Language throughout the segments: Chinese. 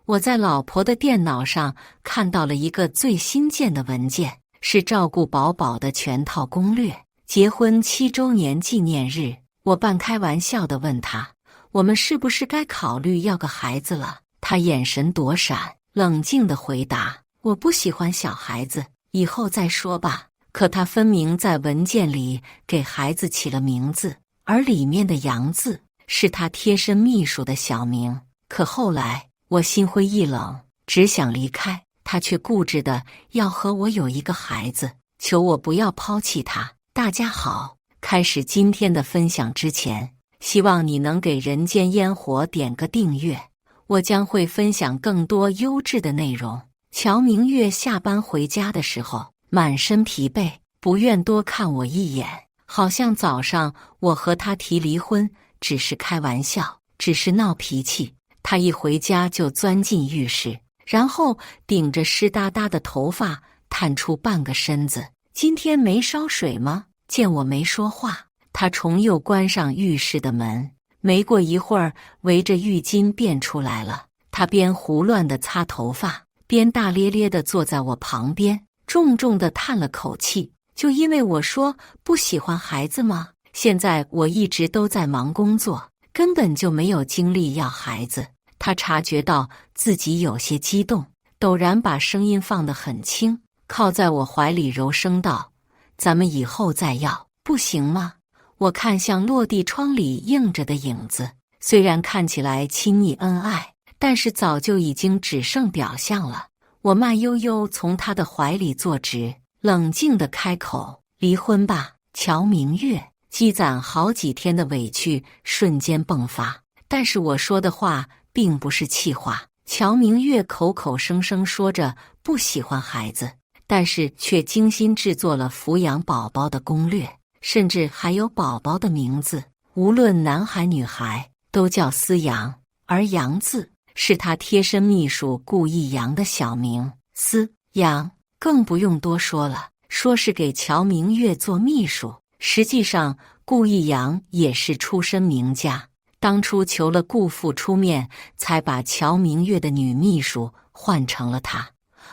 我在老婆的电脑上看到了一个最新建的文件，是照顾宝宝的全套攻略。结婚7周年纪念日，我半开玩笑地问他，我们是不是该考虑要个孩子了？他眼神躲闪，冷静地回答，我不喜欢小孩子，以后再说吧。可他分明在文件里给孩子起了名字，而里面的杨字是他贴身秘书的小名。可后来我心灰意冷，只想离开，他却固执的要和我有一个孩子，求我不要抛弃他。大家好，开始今天的分享之前，希望你能给人间烟火点个订阅，我将会分享更多优质的内容。乔明月下班回家的时候，满身疲惫，不愿多看我一眼，好像早上我和他提离婚只是开玩笑，只是闹脾气。他一回家就钻进浴室，然后顶着湿哒哒的头发探出半个身子。今天没烧水吗？见我没说话，他重又关上浴室的门。没过一会儿，围着浴巾便出来了。他边胡乱地擦头发，边大咧咧地坐在我旁边，重重地叹了口气。就因为我说不喜欢孩子吗？现在我一直都在忙工作，根本就没有精力要孩子。他察觉到自己有些激动，陡然把声音放得很轻，靠在我怀里柔声道，咱们以后再要，不行吗？我看向落地窗里映着的影子，虽然看起来亲昵恩爱，但是早就已经只剩表象了。我慢悠悠从他的怀里坐直，冷静地开口，离婚吧。乔明月。积攒好几天的委屈瞬间迸发，但是我说的话并不是气话。乔明月口口声声说着不喜欢孩子，但是却精心制作了抚养宝宝的攻略，甚至还有宝宝的名字，无论男孩女孩都叫思阳，而阳字是他贴身秘书顾一阳的小名。思阳更不用多说了，说是给乔明月做秘书，实际上顾一阳也是出身名家，当初求了顾父出面，才把乔明月的女秘书换成了他。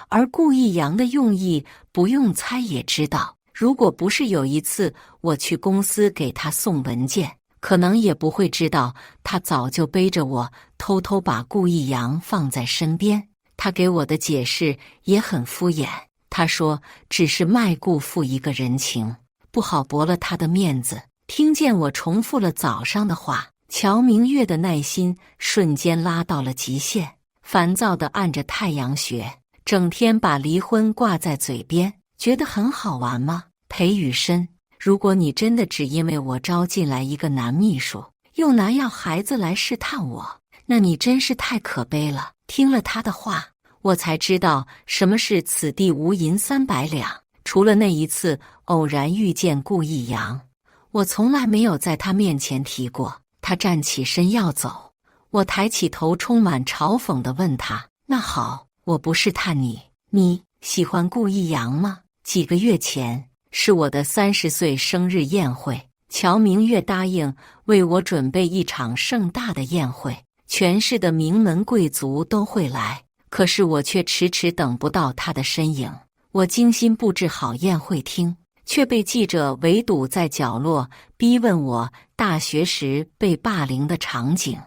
而顾一阳的用意不用猜也知道，如果不是有一次我去公司给他送文件，可能也不会知道他早就背着我偷偷把顾一阳放在身边。他给我的解释也很敷衍，他说只是卖顾父一个人情，不好驳了他的面子。听见我重复了早上的话，乔明月的耐心瞬间拉到了极限，烦躁地按着太阳穴，整天把离婚挂在嘴边，觉得很好玩吗？裴雨申，如果你真的只因为我招进来一个男秘书，又拿要孩子来试探我，那你真是太可悲了。听了他的话，我才知道什么是此地无银300两。除了那一次偶然遇见顾一阳，我从来没有在他面前提过。他站起身要走，我抬起头充满嘲讽地问他，那好，我不试探你，你喜欢顾一阳吗？几个月前是我的30岁生日宴会，乔明月答应为我准备一场盛大的宴会，全市的名门贵族都会来，可是我却迟迟等不到他的身影。我精心布置好宴会厅，却被记者围堵在角落，逼问我大学时被霸凌的场景。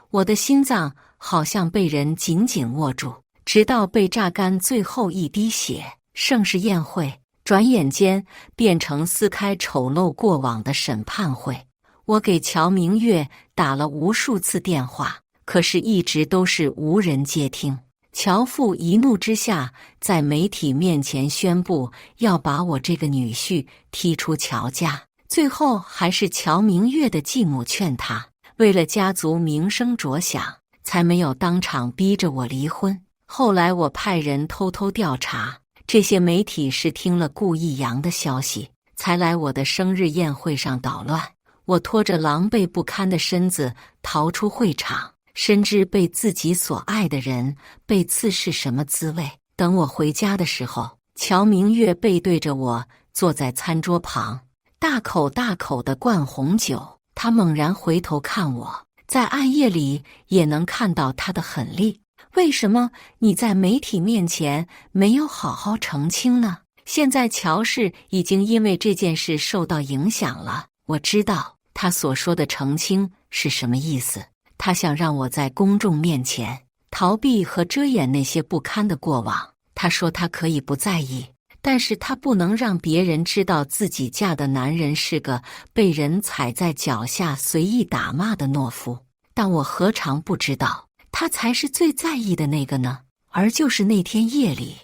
我的心脏好像被人紧紧握住，直到被榨干最后一滴血。盛世宴会转眼间变成撕开丑陋过往的审判会。我给乔明月打了无数次电话，可是一直都是无人接听。乔父一怒之下，在媒体面前宣布要把我这个女婿踢出乔家。最后还是乔明月的继母劝他，为了家族名声着想，才没有当场逼着我离婚。后来我派人偷偷调查，这些媒体是听了顾一阳的消息，才来我的生日宴会上捣乱。我拖着狼狈不堪的身子逃出会场，深知被自己所爱的人被刺是什么滋味。等我回家的时候，乔明月背对着我坐在餐桌旁，大口大口地灌红酒。他猛然回头看我，在暗夜里也能看到他的狠厉。为什么你在媒体面前没有好好澄清呢？现在乔氏已经因为这件事受到影响了。我知道他所说的澄清是什么意思，他想让我在公众面前逃避和遮掩那些不堪的过往。他说他可以不在意，但是他不能让别人知道自己嫁的男人是个被人踩在脚下随意打骂的懦夫。但我何尝不知道，他才是最在意的那个呢？而就是那天夜里，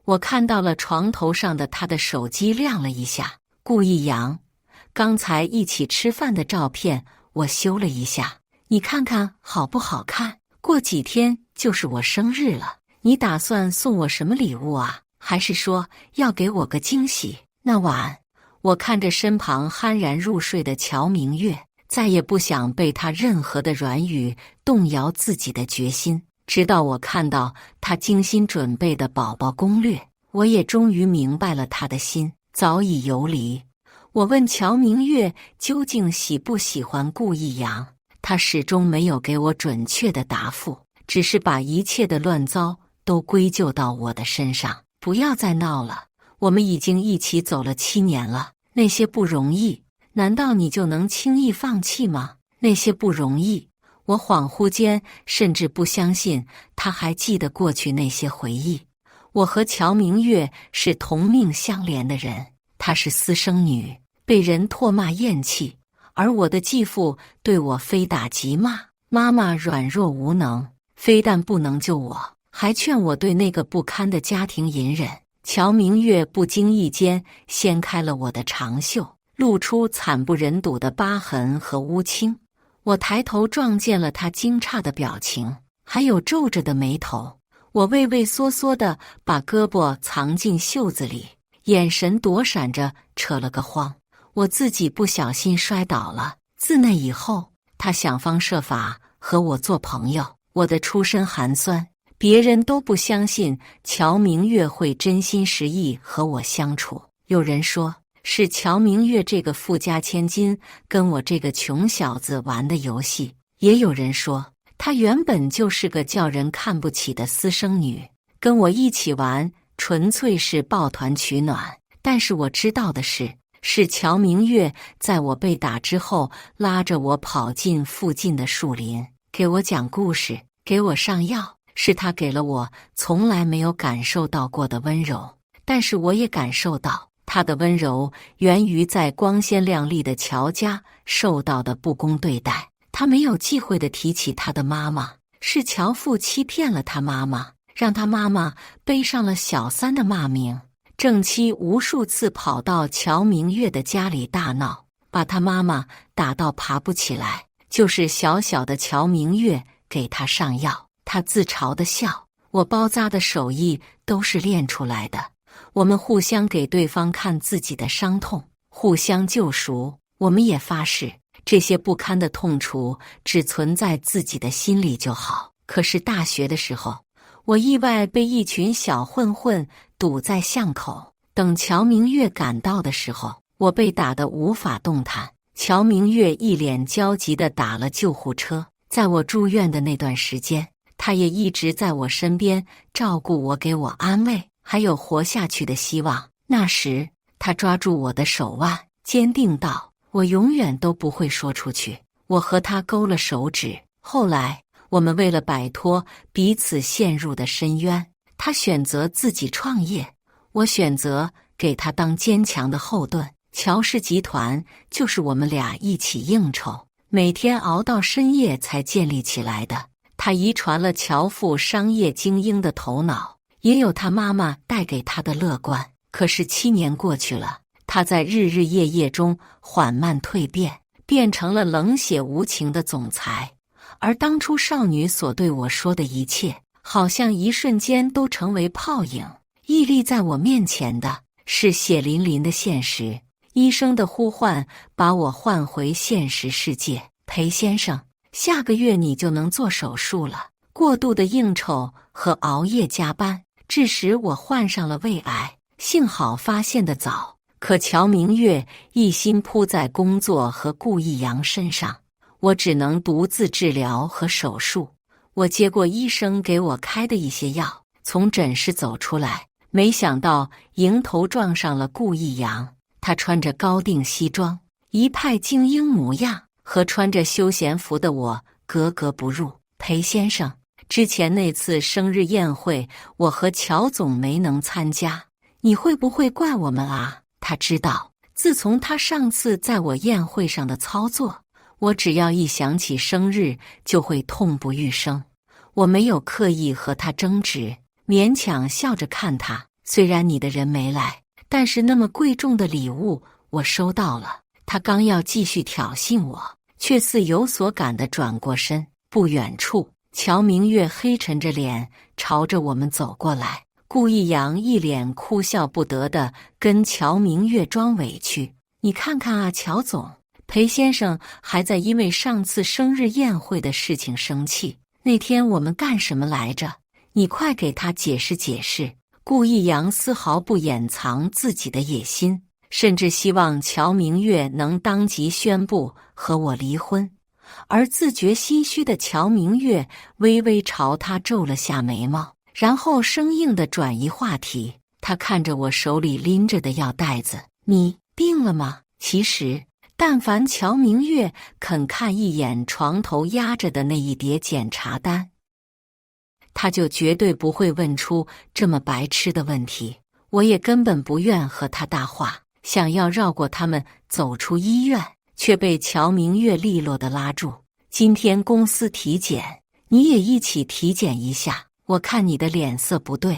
我看到了床头上的他的手机亮了一下，顾一阳，刚才一起吃饭的照片，我修了一下，你看看好不好看？过几天就是我生日了，你打算送我什么礼物啊？还是说要给我个惊喜？那晚，我看着身旁酣然入睡的乔明月，再也不想被他任何的软语动摇自己的决心。直到我看到他精心准备的宝宝攻略，我也终于明白了他的心早已游离。我问乔明月究竟喜不喜欢顾一阳，他始终没有给我准确的答复，只是把一切的乱糟都归咎到我的身上。不要再闹了，我们已经一起走了7年了，那些不容易，难道你就能轻易放弃吗？那些不容易，我恍惚间甚至不相信他还记得过去那些回忆。我和乔明月是同命相连的人，她是私生女，被人唾骂厌弃，而我的继父对我非打即骂，妈妈软弱无能，非但不能救我，还劝我对那个不堪的家庭隐忍。乔明月不经意间掀开了我的长袖，露出惨不忍睹的疤痕和乌青。我抬头撞见了他惊诧的表情，还有皱着的眉头。我畏畏缩缩地把胳膊藏进袖子里，眼神躲闪着，扯了个慌。我自己不小心摔倒了。自那以后，他想方设法和我做朋友。我的出身寒酸，别人都不相信乔明月会真心实意和我相处。有人说是乔明月这个富家千金跟我这个穷小子玩的游戏，也有人说她原本就是个叫人看不起的私生女，跟我一起玩纯粹是抱团取暖。但是我知道的是乔明月在我被打之后拉着我跑进附近的树林，给我讲故事，给我上药，是他给了我从来没有感受到过的温柔。但是我也感受到他的温柔源于在光鲜亮丽的乔家受到的不公对待。他没有忌讳地提起他的妈妈，是乔父欺骗了他妈妈，让他妈妈背上了小三的骂名。正妻无数次跑到乔明月的家里大闹，把他妈妈打到爬不起来，就是小小的乔明月给他上药。他自嘲地笑，我包扎的手艺都是练出来的。我们互相给对方看自己的伤痛，互相救赎。我们也发誓，这些不堪的痛楚只存在自己的心里就好。可是大学的时候，我意外被一群小混混堵在巷口，等乔明月赶到的时候，我被打得无法动弹。乔明月一脸焦急地打了救护车。在我住院的那段时间，他也一直在我身边照顾我，给我安慰，还有活下去的希望。那时，他抓住我的手腕，坚定道：“我永远都不会说出去。”我和他勾了手指。后来，我们为了摆脱彼此陷入的深渊，他选择自己创业，我选择给他当坚强的后盾。乔氏集团就是我们俩一起应酬，每天熬到深夜才建立起来的。他遗传了乔父商业精英的头脑，也有他妈妈带给他的乐观。可是7年过去了，他在日日夜夜中缓慢蜕变，变成了冷血无情的总裁。而当初少女所对我说的一切，好像一瞬间都成为泡影。屹立在我面前的是血淋淋的现实。医生的呼唤把我唤回现实世界。裴先生，下个月你就能做手术了。过度的应酬和熬夜加班，致使我患上了胃癌。幸好发现得早，可乔明月一心扑在工作和顾一阳身上，我只能独自治疗和手术。我接过医生给我开的一些药，从诊室走出来，没想到迎头撞上了顾逸阳。他穿着高定西装，一派精英模样，和穿着休闲服的我格格不入。裴先生，之前那次生日宴会，我和乔总没能参加，你会不会怪我们啊？他知道，自从他上次在我宴会上的操作，我只要一想起生日就会痛不欲生。我没有刻意和他争执，勉强笑着看他。虽然你的人没来，但是那么贵重的礼物我收到了。他刚要继续挑衅我，却似有所感地转过身。不远处，乔明月黑沉着脸朝着我们走过来。顾逸阳一脸哭笑不得地跟乔明月装委屈：“你看看啊，乔总，裴先生还在因为上次生日宴会的事情生气。那天我们干什么来着？你快给他解释解释。”顾逸阳丝毫不掩藏自己的野心，甚至希望乔明月能当即宣布和我离婚。而自觉心虚的乔明月微微朝他皱了下眉毛，然后生硬地转移话题。他看着我手里拎着的药袋子：“你病了吗？”其实但凡乔明月肯看一眼床头压着的那一叠检查单，他就绝对不会问出这么白痴的问题。我也根本不愿和他搭话，想要绕过他们走出医院，却被乔明月利落地拉住。今天公司体检，你也一起体检一下。我看你的脸色不对。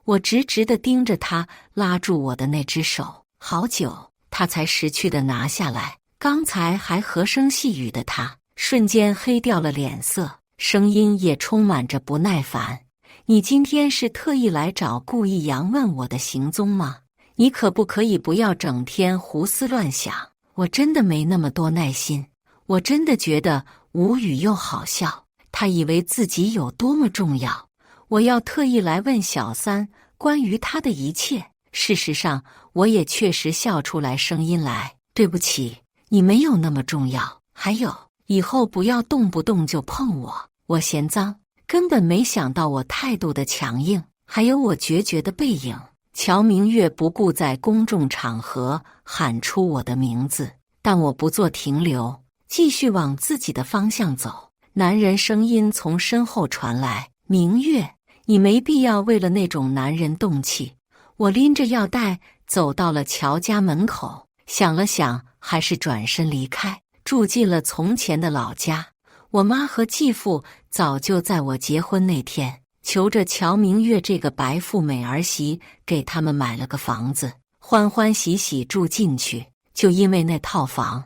我直直地盯着他拉住我的那只手，好久他才识趣地拿下来。刚才还和声细语的他，瞬间黑掉了脸色，声音也充满着不耐烦。你今天是特意来找顾逸阳问我的行踪吗？你可不可以不要整天胡思乱想？我真的没那么多耐心。我真的觉得无语又好笑。他以为自己有多么重要，我要特意来问小三关于他的一切。事实上，我也确实笑出来声音来。对不起，你没有那么重要。还有，以后不要动不动就碰我，我嫌脏。根本没想到我态度的强硬，还有我决绝的背影。乔明月不顾在公众场合喊出我的名字，但我不做停留，继续往自己的方向走。男人声音从身后传来：“明月，你没必要为了那种男人动气。”我拎着药袋走到了乔家门口，想了想，还是转身离开，住进了从前的老家。我妈和继父早就在我结婚那天求着乔明月这个白富美儿媳给他们买了个房子，欢欢喜喜住进去。就因为那套房，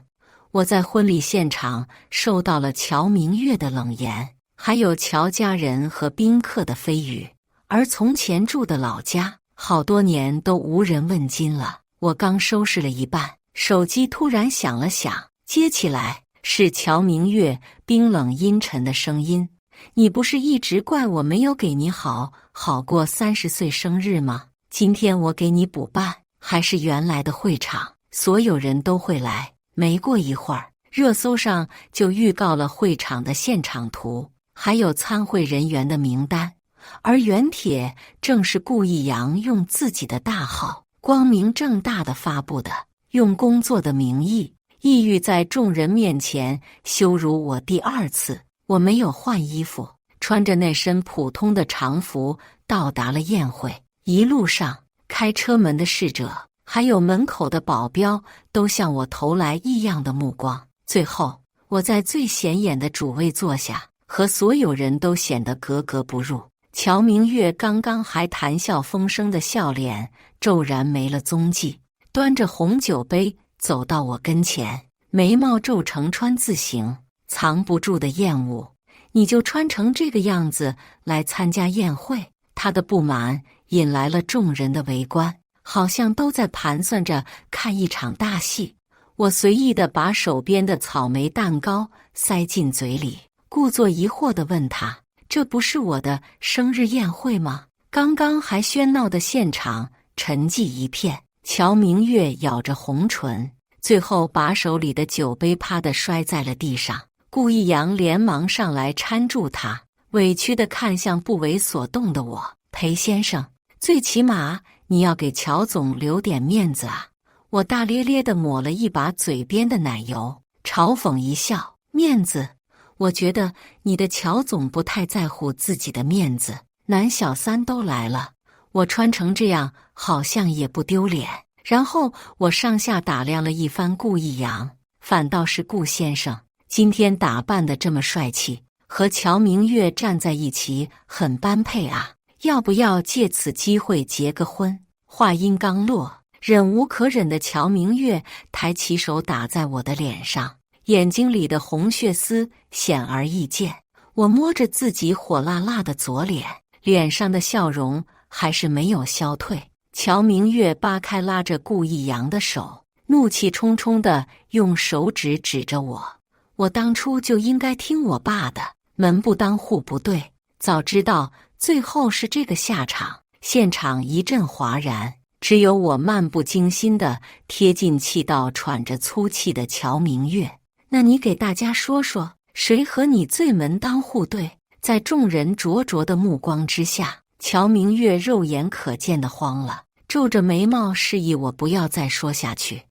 我在婚礼现场受到了乔明月的冷言，还有乔家人和宾客的非语。而从前住的老家，好多年都无人问津了。我刚收拾了一半，手机突然响了响，接起来是乔明月冰冷阴沉的声音：“你不是一直怪我没有给你好过30岁生日吗？今天我给你补办，还是原来的会场，所有人都会来。”没过一会儿，热搜上就预告了会场的现场图，还有参会人员的名单。而原帖正是顾逸阳用自己的大号光明正大地发布的，用工作的名义意欲在众人面前羞辱我第二次。我没有换衣服，穿着那身普通的常服到达了宴会。一路上，开车门的侍者还有门口的保镖都向我投来异样的目光。最后，我在最显眼的主位坐下，和所有人都显得格格不入。乔明月刚刚还谈笑风生的笑脸骤然没了踪迹，端着红酒杯走到我跟前，眉毛皱成川字形，藏不住的厌恶。你就穿成这个样子来参加宴会？他的不满引来了众人的围观，好像都在盘算着看一场大戏。我随意地把手边的草莓蛋糕塞进嘴里，故作疑惑地问他：“这不是我的生日宴会吗？”刚刚还喧闹的现场沉寂一片。乔明月咬着红唇，最后把手里的酒杯啪地摔在了地上。顾逸阳连忙上来搀住他：“委屈地看向不为所动的我。裴先生，最起码你要给乔总留点面子啊！我大咧咧地抹了一把嘴边的奶油，嘲讽一笑。面子？我觉得你的乔总不太在乎自己的面子。男小三都来了，我穿成这样好像也不丢脸。然后我上下打量了一番顾一阳，反倒是顾先生今天打扮得这么帅气，和乔明月站在一起很般配啊！要不要借此机会结个婚？话音刚落，忍无可忍的乔明月抬起手打在我的脸上，眼睛里的红血丝显而易见。我摸着自己火辣辣的左脸，脸上的笑容还是没有消退。乔明月扒开拉着顾一阳的手，怒气冲冲地用手指指着我。我当初就应该听我爸的，门不当户不对，早知道最后是这个下场。现场一阵哗然，只有我漫不经心地贴近气到喘着粗气的乔明月。那你给大家说说，谁和你最门当户对？在众人灼灼的目光之下，乔明月肉眼可见的慌了，皱着眉毛示意我不要再说下去。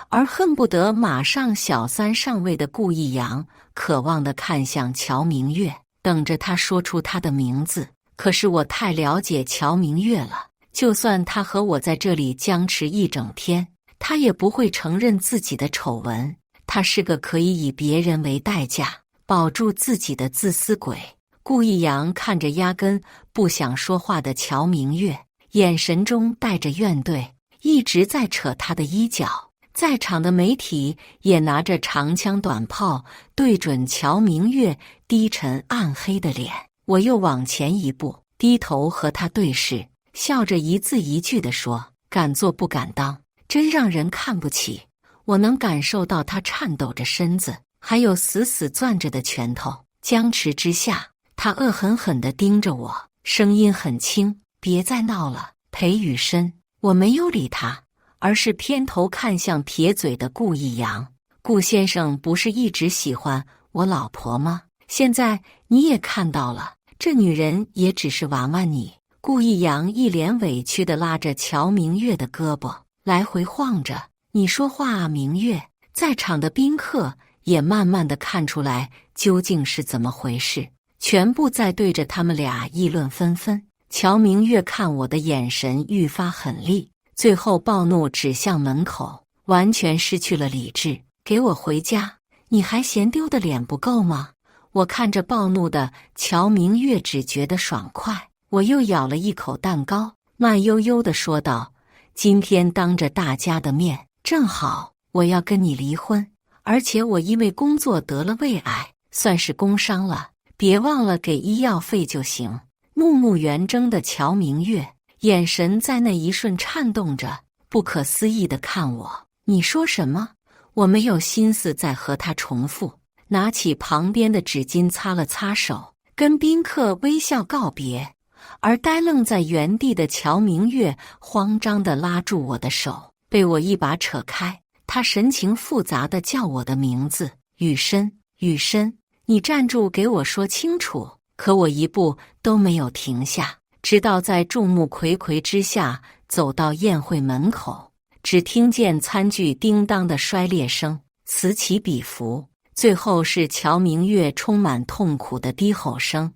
而恨不得马上小三上位的顾一阳渴望地看向乔明月，等着他说出他的名字。可是我太了解乔明月了，就算他和我在这里僵持一整天，他也不会承认自己的丑闻。他是个可以以别人为代价保住自己的自私鬼。顾一阳看着压根不想说话的乔明月，眼神中带着怨怼，一直在扯他的衣角。在场的媒体也拿着长枪短炮对准乔明月低沉暗黑的脸。我又往前一步，低头和他对视，笑着一字一句地说：敢做不敢当，真让人看不起。我能感受到他颤抖着身子，还有死死攥着的拳头。僵持之下，他恶狠狠地盯着我，声音很轻：别再闹了，裴雨申。我没有理他，而是偏头看向撇嘴的顾一阳。顾先生不是一直喜欢我老婆吗？现在你也看到了，这女人也只是玩玩你。顾一阳一脸委屈地拉着乔明月的胳膊，来回晃着。你说话啊，明月。在场的宾客也慢慢地看出来究竟是怎么回事，全部在对着他们俩议论纷纷。乔明月看我的眼神愈发狠厉，最后暴怒指向门口，完全失去了理智。给我回家！你还嫌丢的脸不够吗？我看着暴怒的乔明月，只觉得爽快。我又咬了一口蛋糕，慢悠悠地说道：今天当着大家的面，正好我要跟你离婚，而且我因为工作得了胃癌，算是工伤了，别忘了给医药费就行。目目圆睁的乔明月，眼神在那一瞬颤动着，不可思议地看我。你说什么？我没有心思再和他重复，拿起旁边的纸巾擦了擦手，跟宾客微笑告别。而呆愣在原地的乔明月慌张地拉住我的手，被我一把扯开。他神情复杂地叫我的名字：雨申，雨申，你站住，给我说清楚。可我一步都没有停下，直到在众目睽睽之下走到宴会门口，只听见餐具叮当的摔裂声，此起彼伏，最后是乔明月充满痛苦的低吼声：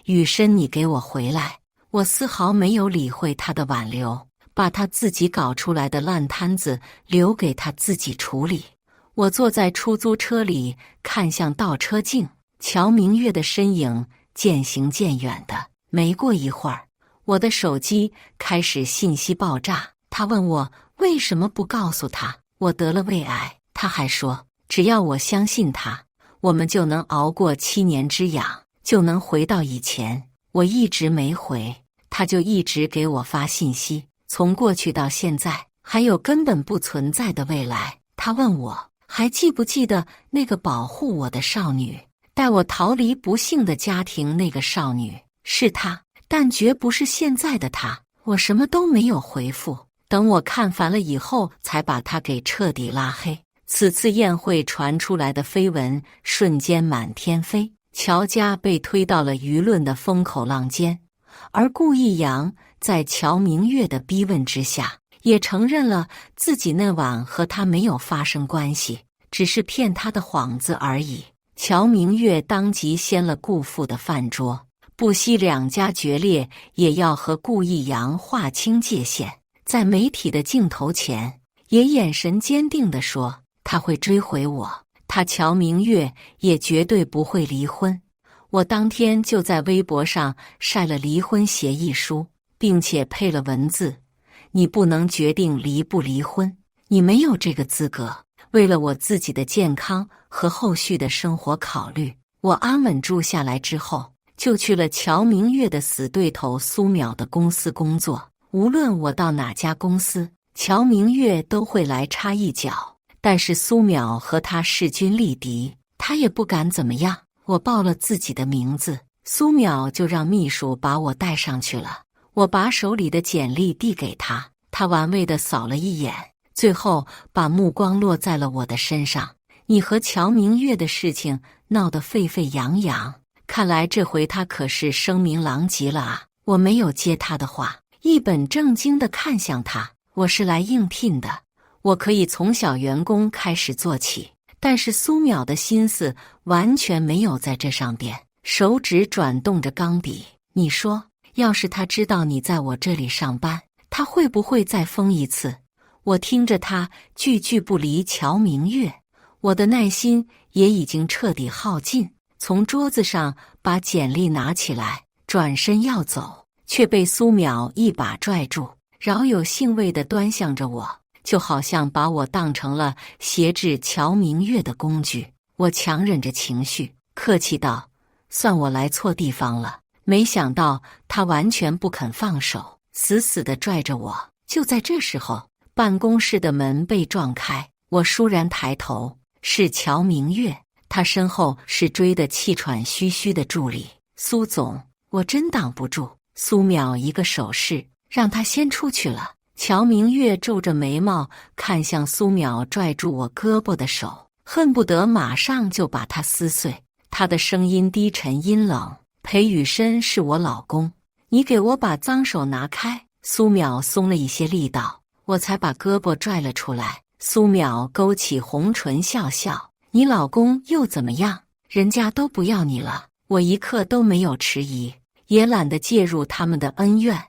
雨申，你给我回来！我丝毫没有理会他的挽留，把他自己搞出来的烂摊子留给他自己处理。我坐在出租车里，看向倒车镜，乔明月的身影渐行渐远的。没过一会儿，我的手机开始信息爆炸。他问我为什么不告诉他我得了胃癌，他还说只要我相信他，我们就能熬过7年之痒，就能回到以前。我一直没回，他就一直给我发信息，从过去到现在，还有根本不存在的未来。他问我还记不记得那个保护我的少女，带我逃离不幸的家庭那个少女，是她，但绝不是现在的她。我什么都没有回复，等我看烦了以后，才把她给彻底拉黑。此次宴会传出来的绯闻瞬间满天飞，乔家被推到了舆论的风口浪尖，而顾逸扬在乔明月的逼问之下，也承认了自己那晚和他没有发生关系，只是骗他的幌子而已。乔明月当即掀了顾父的饭桌，不惜两家决裂，也要和顾逸扬划清界限。在媒体的镜头前，也眼神坚定地说，他会追回我，他乔明月也绝对不会离婚。我当天就在微博上晒了离婚协议书，并且配了文字，你不能决定离不离婚，你没有这个资格。为了我自己的健康和后续的生活考虑，我安稳住下来之后，就去了乔明月的死对头苏淼的公司工作。无论我到哪家公司，乔明月都会来插一脚，但是苏淼和他势均力敌，他也不敢怎么样。我报了自己的名字，苏淼就让秘书把我带上去了。我把手里的简历递给他，他玩味地扫了一眼，最后把目光落在了我的身上。你和乔明月的事情闹得沸沸扬扬，看来这回他可是声名狼藉了啊！我没有接他的话，一本正经地看向他。我是来应聘的，我可以从小员工开始做起。但是苏淼的心思完全没有在这上边，手指转动着钢笔。你说，要是他知道你在我这里上班，他会不会再疯一次？我听着他句句不离乔明月，我的耐心也已经彻底耗尽。从桌子上把简历拿起来，转身要走，却被苏淼一把拽住，饶有兴味地端详着我，就好像把我当成了挟制乔明月的工具。我强忍着情绪，客气道：“算我来错地方了。”没想到他完全不肯放手，死死地拽着我。就在这时候，办公室的门被撞开，我倏然抬头，是乔明月，他身后是追得气喘吁吁的助理。苏总，我真挡不住。苏淼一个手势，让他先出去了。乔明月皱着眉毛看向苏淼拽住我胳膊的手，恨不得马上就把它撕碎。他的声音低沉阴冷：“裴宇深是我老公，你给我把脏手拿开。”苏淼松了一些力道，我才把胳膊拽了出来。苏淼勾起红唇笑笑：“你老公又怎么样？人家都不要你了。”我一刻都没有迟疑，也懒得介入他们的恩怨。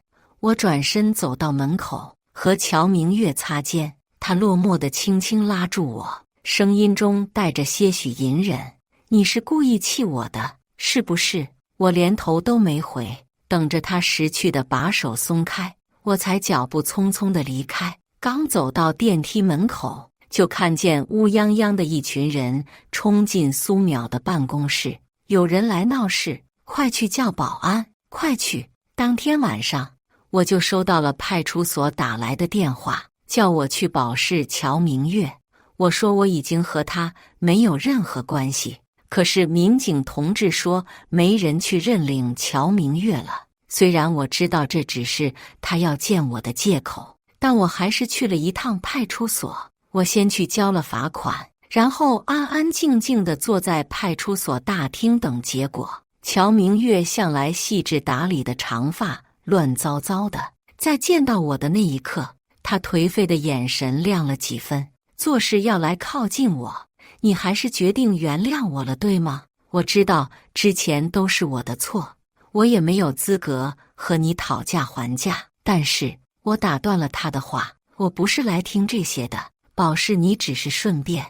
我转身走到门口，和乔明月擦肩，他落寞地轻轻拉住我，声音中带着些许隐忍：“你是故意气我的，是不是？”我连头都没回，等着他识趣的把手松开，我才脚步匆匆地离开。刚走到电梯门口，就看见乌泱泱的一群人冲进苏淼的办公室。有人来闹事，快去叫保安，快去！当天晚上，我就收到了派出所打来的电话，叫我去保释乔明月。我说我已经和他没有任何关系，可是民警同志说没人去认领乔明月了。虽然我知道这只是他要见我的借口，但我还是去了一趟派出所。我先去交了罚款，然后安安静静地坐在派出所大厅等结果。乔明月向来细致打理的长发乱糟糟的，在见到我的那一刻，他颓废的眼神亮了几分，做事要来靠近我。你还是决定原谅我了，对吗？我知道之前都是我的错，我也没有资格和你讨价还价，但是我打断了他的话，我不是来听这些的，保释你只是顺便，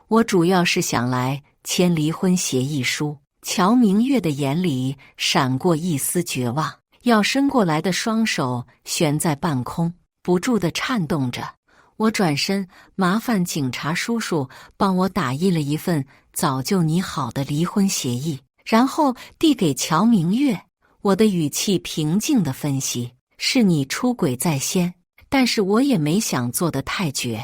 我主要是想来签离婚协议书。乔明月的眼里闪过一丝绝望，要伸过来的双手悬在半空，不住地颤动着。我转身，麻烦警察叔叔帮我打印了一份早就拟好的离婚协议，然后递给乔明月。我的语气平静地分析：是你出轨在先，但是我也没想做得太绝，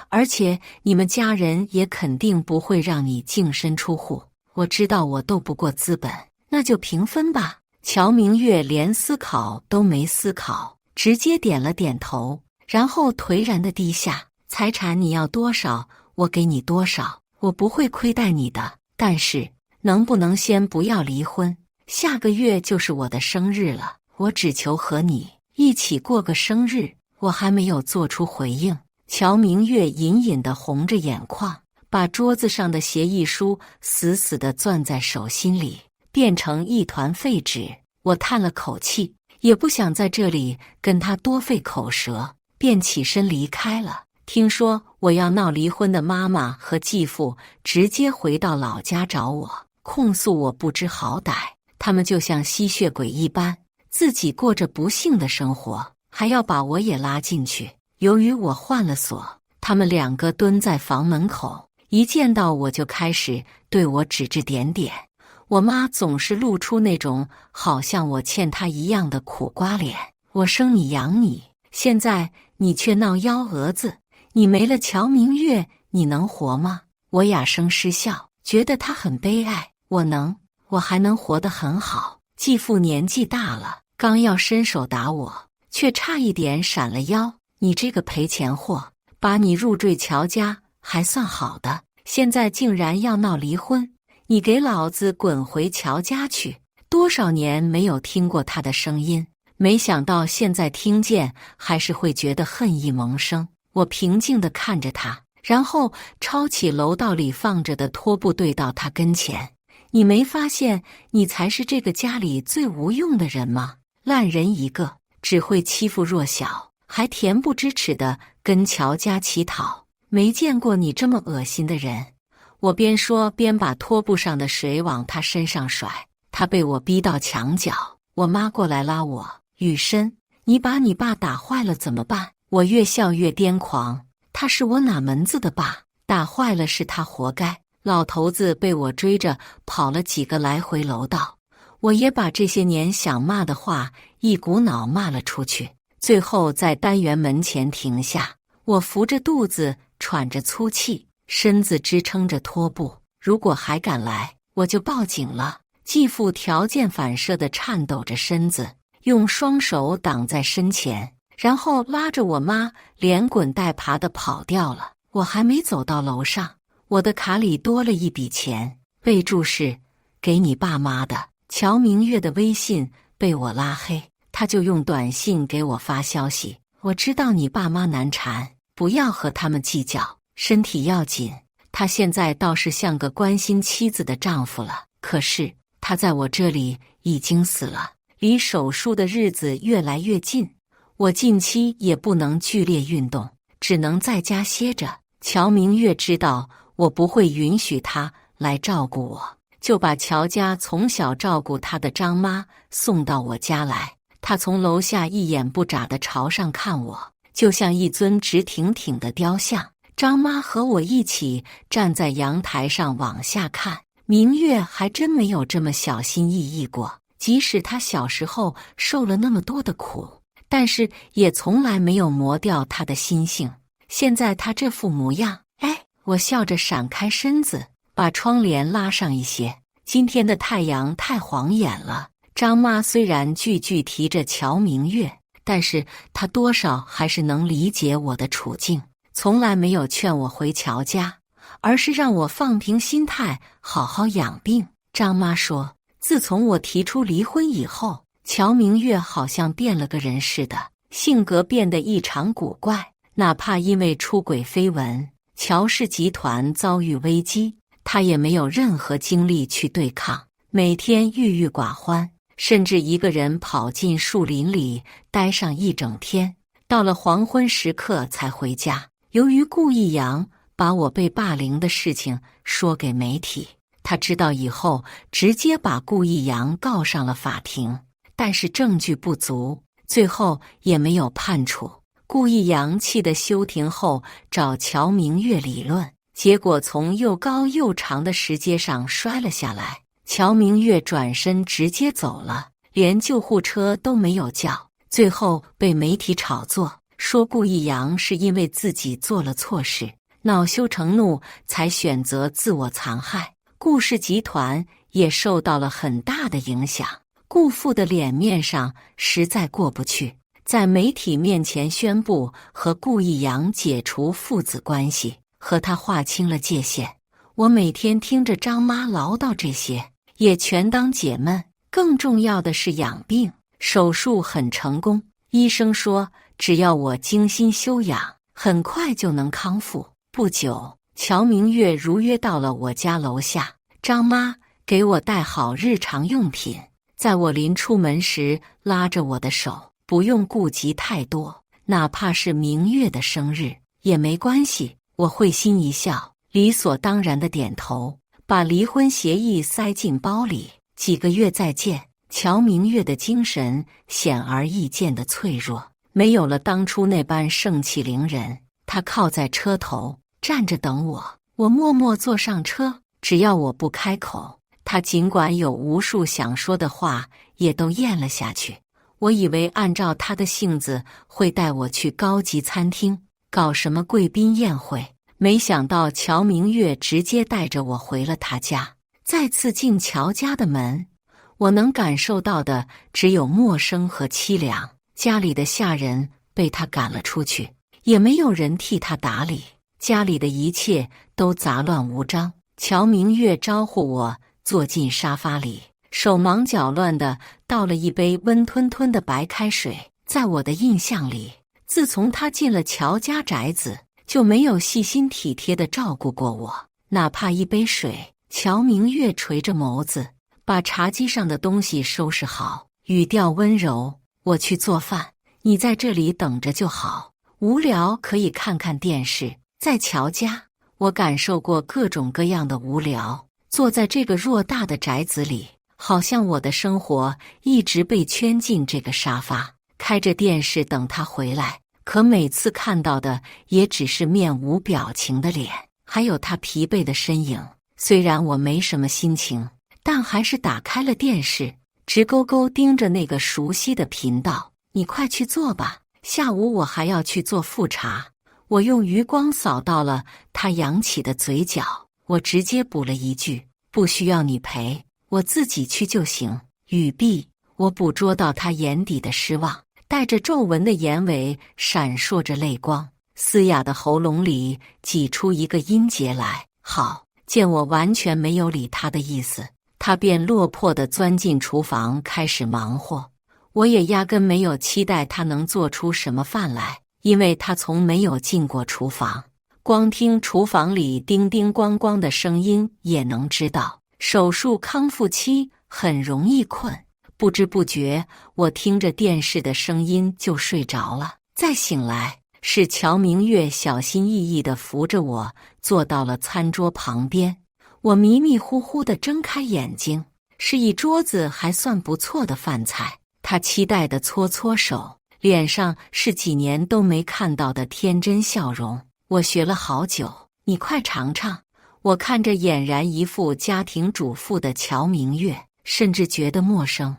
而且你们家人也肯定不会让你净身出户。我知道我斗不过资本，那就平分吧。乔明月连思考都没思考，直接点了点头，然后颓然地低下。财产你要多少，我给你多少，我不会亏待你的。但是能不能先不要离婚？下个月就是我的生日了，我只求和你一起过个生日。我还没有做出回应，乔明月隐隐地红着眼眶，把桌子上的协议书死死地攥在手心里，变成一团废纸。我叹了口气，也不想在这里跟他多费口舌，便起身离开了。听说我要闹离婚的妈妈和继父直接回到老家找我，控诉我不知好歹。他们就像吸血鬼一般，自己过着不幸的生活，还要把我也拉进去。由于我换了锁，他们两个蹲在房门口，一见到我就开始对我指指点点。我妈总是露出那种好像我欠她一样的苦瓜脸。我生你养你，现在你却闹幺蛾子，你没了乔明月，你能活吗？我哑声失笑，觉得他很悲哀。我还能活得很好。继父年纪大了，刚要伸手打我，却差一点闪了腰。你这个赔钱货，把你入赘乔家还算好的，现在竟然要闹离婚，你给老子滚回乔家去！多少年没有听过他的声音，没想到现在听见还是会觉得恨意萌生。我平静地看着他，然后抄起楼道里放着的拖布对到他跟前。你没发现你才是这个家里最无用的人吗？烂人一个，只会欺负弱小，还恬不知耻地跟乔家乞讨，没见过你这么恶心的人。我边说边把拖布上的水往他身上甩，他被我逼到墙角。我妈过来拉我，雨深，你把你爸打坏了怎么办？我越笑越癫狂，他是我哪门子的爸？打坏了是他活该。老头子被我追着跑了几个来回楼道，我也把这些年想骂的话一股脑骂了出去。最后在单元门前停下，我扶着肚子喘着粗气，身子支撑着拖布。如果还敢来，我就报警了。继父条件反射地颤抖着身子，用双手挡在身前，然后拉着我妈连滚带爬地跑掉了。我还没走到楼上，我的卡里多了一笔钱，备注是给你爸妈的。乔明月的微信被我拉黑，他就用短信给我发消息，我知道你爸妈难缠，不要和他们计较，身体要紧。他现在倒是像个关心妻子的丈夫了，可是他在我这里已经死了，离手术的日子越来越近，我近期也不能剧烈运动，只能在家歇着。乔明月知道我不会允许他来照顾我，就把乔家从小照顾他的张妈送到我家来。他从楼下一眼不眨地朝上看我，就像一尊直挺挺的雕像。张妈和我一起站在阳台上往下看，明月还真没有这么小心翼翼过。即使他小时候受了那么多的苦，但是也从来没有磨掉他的心性。现在他这副模样，我笑着闪开身子，把窗帘拉上一些。今天的太阳太晃眼了。张妈虽然句句提着乔明月，但是她多少还是能理解我的处境，从来没有劝我回乔家，而是让我放平心态，好好养病。张妈说，自从我提出离婚以后，乔明月好像变了个人似的，性格变得异常古怪。哪怕因为出轨绯闻，乔氏集团遭遇危机，他也没有任何精力去对抗，每天郁郁寡欢，甚至一个人跑进树林里待上一整天，到了黄昏时刻才回家。由于顾一阳把我被霸凌的事情说给媒体，他知道以后直接把顾一阳告上了法庭，但是证据不足，最后也没有判处。顾一阳气得休庭后找乔明月理论，结果从又高又长的石阶上摔了下来。乔明月转身直接走了，连救护车都没有叫。最后被媒体炒作，说顾一阳是因为自己做了错事，恼羞成怒才选择自我残害。顾氏集团也受到了很大的影响，顾父的脸面上实在过不去，在媒体面前宣布和顾一阳解除父子关系，和他划清了界限。我每天听着张妈唠叨这些，也全当解闷。更重要的是养病，手术很成功，医生说只要我精心休养，很快就能康复。不久，乔明月如约到了我家楼下，张妈给我带好日常用品，在我临出门时拉着我的手，不用顾及太多，哪怕是明月的生日也没关系。我会心一笑，理所当然的点头，把离婚协议塞进包里。几个月再见。乔明月的精神显而易见的脆弱，没有了当初那般盛气凌人。他靠在车头站着等我，我默默坐上车。只要我不开口，他尽管有无数想说的话，也都咽了下去。我以为按照他的性子会带我去高级餐厅搞什么贵宾宴会，没想到乔明月直接带着我回了他家。再次进乔家的门，我能感受到的只有陌生和凄凉。家里的下人被他赶了出去，也没有人替他打理，家里的一切都杂乱无章。乔明月招呼我坐进沙发里，手忙脚乱地倒了一杯温吞吞的白开水。在我的印象里，自从他进了乔家宅子，就没有细心体贴地照顾过我，哪怕一杯水。乔明月垂着眸子，把茶几上的东西收拾好，语调温柔：“我去做饭，你在这里等着就好。无聊可以看看电视。”在乔家，我感受过各种各样的无聊。坐在这个偌大的宅子里，好像我的生活一直被圈进这个沙发，开着电视等他回来。可每次看到的也只是面无表情的脸，还有他疲惫的身影。虽然我没什么心情，但还是打开了电视，直勾勾盯着那个熟悉的频道。你快去做吧，下午我还要去做复查。我用余光扫到了他扬起的嘴角，我直接补了一句：不需要你陪，我自己去就行。语毕，我捕捉到他眼底的失望，带着皱纹的眼尾闪烁着泪光，嘶哑的喉咙里挤出一个音节来：好。见我完全没有理他的意思，他便落魄地钻进厨房开始忙活。我也压根没有期待他能做出什么饭来，因为他从没有进过厨房。光听厨房里叮叮咣咣的声音也能知道，手术康复期很容易困。不知不觉，我听着电视的声音就睡着了。再醒来，是乔明月小心翼翼地扶着我坐到了餐桌旁边。我迷迷糊糊地睁开眼睛，是一桌子还算不错的饭菜。他期待地搓搓手，脸上是几年都没看到的天真笑容。我学了好久，你快尝尝。我看着俨然一副家庭主妇的乔明月，甚至觉得陌生。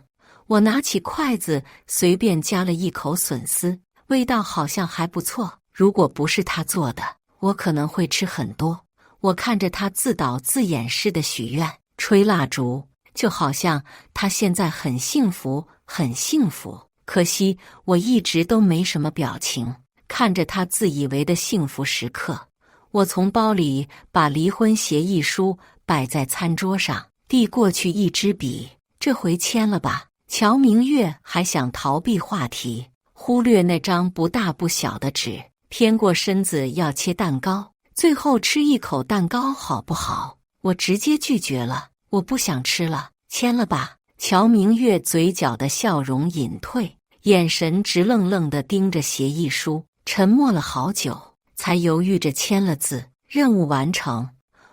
我拿起筷子随便夹了一口笋丝，味道好像还不错。如果不是他做的，我可能会吃很多。我看着他自导自演似的许愿，吹蜡烛，就好像他现在很幸福，很幸福。可惜我一直都没什么表情，看着他自以为的幸福时刻。我从包里把离婚协议书摆在餐桌上，递过去一支笔：这回签了吧？乔明月还想逃避话题，忽略那张不大不小的纸，偏过身子要切蛋糕。最后吃一口蛋糕好不好？我直接拒绝了，我不想吃了，签了吧。乔明月嘴角的笑容隐退，眼神直愣愣地盯着协议书，沉默了好久，才犹豫着签了字。任务完成。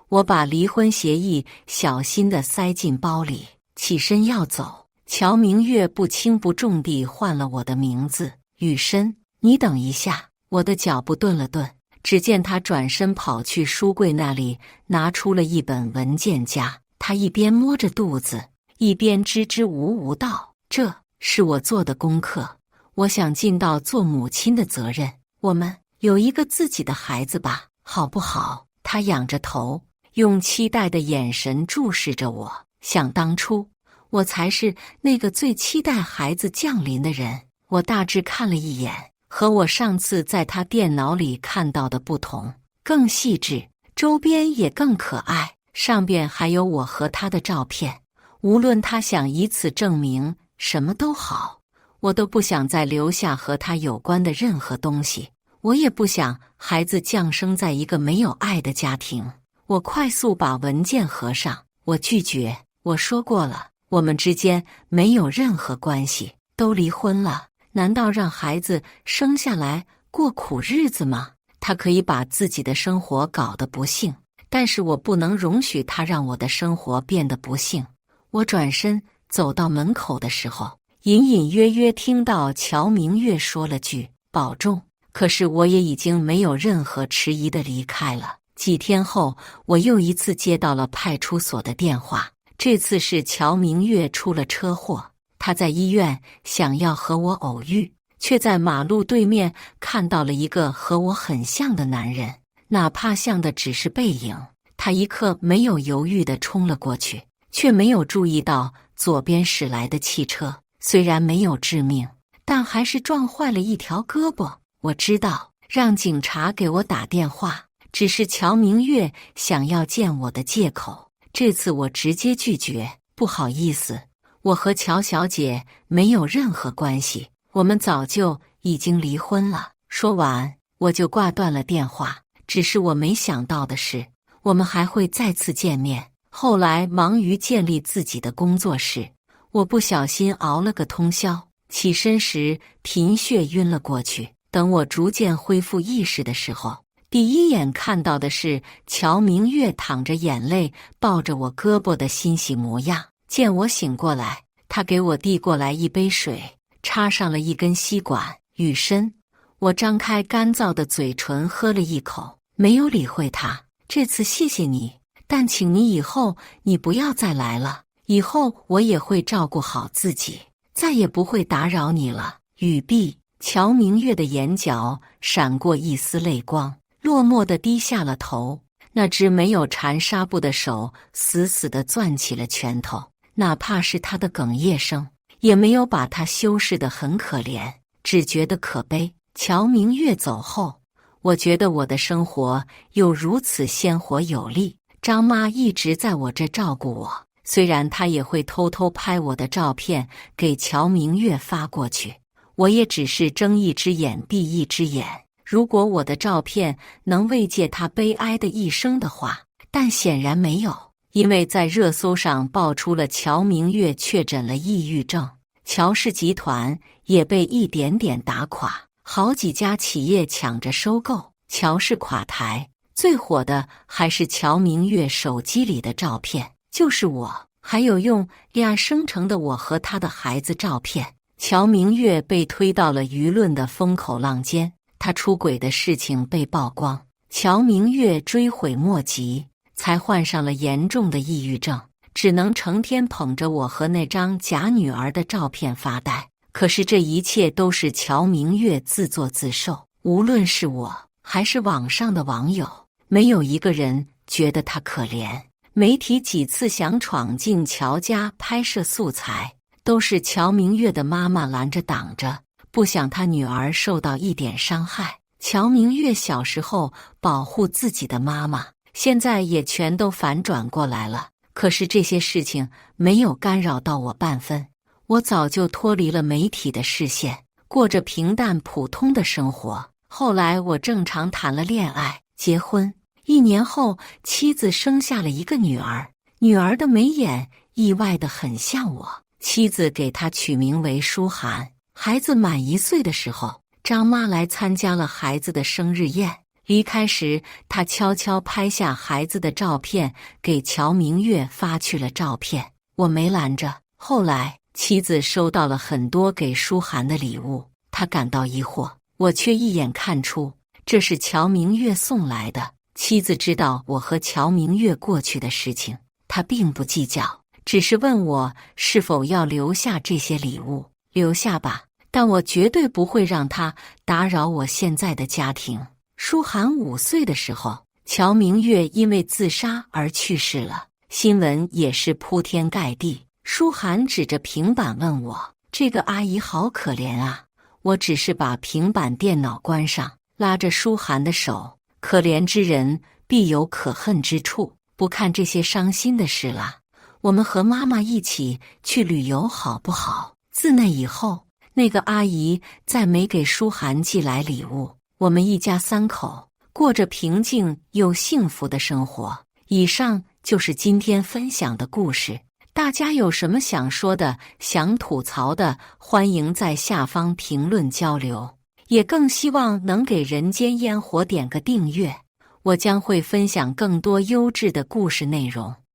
我把离婚协议小心地塞进包里，起身要走。乔明月不轻不重地唤了我的名字：雨深，你等一下。我的脚步顿了顿，只见他转身跑去书柜那里，拿出了一本文件夹。他一边摸着肚子，一边支支吾吾道：这是我做的功课，我想尽到做母亲的责任，我们有一个自己的孩子吧，好不好？他仰着头，用期待的眼神注视着我。想当初，我才是那个最期待孩子降临的人。我大致看了一眼，和我上次在他电脑里看到的不同，更细致，周边也更可爱，上边还有我和他的照片。无论他想以此证明什么都好，我都不想再留下和他有关的任何东西。我也不想孩子降生在一个没有爱的家庭。我快速把文件合上，我拒绝。我说过了，我们之间没有任何关系，都离婚了。难道让孩子生下来过苦日子吗？他可以把自己的生活搞得不幸，但是我不能容许他让我的生活变得不幸。我转身走到门口的时候，隐隐约约听到乔明月说了句保重，可是我也已经没有任何迟疑地离开了。几天后，我又一次接到了派出所的电话，这次是乔明月出了车祸，他在医院想要和我偶遇，却在马路对面看到了一个和我很像的男人，哪怕像的只是背影。他一刻没有犹豫地冲了过去，却没有注意到左边驶来的汽车，虽然没有致命，但还是撞坏了一条胳膊。我知道让警察给我打电话只是乔明月想要见我的借口，这次我直接拒绝。不好意思，我和乔小姐没有任何关系，我们早就已经离婚了。说完，我就挂断了电话。只是我没想到的是，我们还会再次见面。后来忙于建立自己的工作室，我不小心熬了个通宵，起身时贫血晕了过去。等我逐渐恢复意识的时候，第一眼看到的是乔明月淌着眼泪抱着我胳膊的欣喜模样。见我醒过来，他给我递过来一杯水，插上了一根吸管。雨深，我张开干燥的嘴唇喝了一口，没有理会他。这次谢谢你，但请你以后你不要再来了，以后我也会照顾好自己，再也不会打扰你了。雨碧，乔明月的眼角闪过一丝泪光，落寞地低下了头。那只没有缠纱布的手死死地攥起了拳头，哪怕是他的哽咽声，也没有把他修饰得很可怜，只觉得可悲。乔明月走后，我觉得我的生活又如此鲜活有力。张妈一直在我这照顾我，虽然她也会偷偷拍我的照片给乔明月发过去，我也只是睁一只眼闭一只眼。如果我的照片能慰藉他悲哀的一生的话，但显然没有，因为在热搜上爆出了乔明月确诊了抑郁症，乔氏集团也被一点点打垮，好几家企业抢着收购，乔氏垮台。最火的还是乔明月手机里的照片，就是我，还有用 AI 生成的我和他的孩子照片。乔明月被推到了舆论的风口浪尖，他出轨的事情被曝光，乔明月追悔莫及，才患上了严重的抑郁症，只能成天捧着我和那张假女儿的照片发呆。可是这一切都是乔明月自作自受，无论是我还是网上的网友，没有一个人觉得他可怜。媒体几次想闯进乔家拍摄素材，都是乔明月的妈妈拦着挡着，不想他女儿受到一点伤害。乔明月小时候保护自己的妈妈，现在也全都反转过来了。可是这些事情没有干扰到我半分，我早就脱离了媒体的视线，过着平淡普通的生活。后来我正常谈了恋爱，结婚，1年后妻子生下了一个女儿，女儿的眉眼意外地很像我，妻子给她取名为舒涵。孩子满1岁的时候，张妈来参加了孩子的生日宴。离开时，她悄悄拍下孩子的照片，给乔明月发去了照片。我没拦着。后来，妻子收到了很多给舒涵的礼物，她感到疑惑，我却一眼看出这是乔明月送来的。妻子知道我和乔明月过去的事情，她并不计较，只是问我是否要留下这些礼物。留下吧，但我绝对不会让他打扰我现在的家庭。舒涵5岁的时候，乔明月因为自杀而去世了，新闻也是铺天盖地。舒涵指着平板问我：“这个阿姨好可怜啊。”我只是把平板电脑关上，拉着舒涵的手。可怜之人必有可恨之处。不看这些伤心的事了，我们和妈妈一起去旅游好不好？自那以后，那个阿姨再没给舒涵寄来礼物。我们一家3口过着平静又幸福的生活。以上就是今天分享的故事。大家有什么想说的、想吐槽的，欢迎在下方评论交流。也更希望能给人间烟火点个订阅，我将会分享更多优质的故事内容。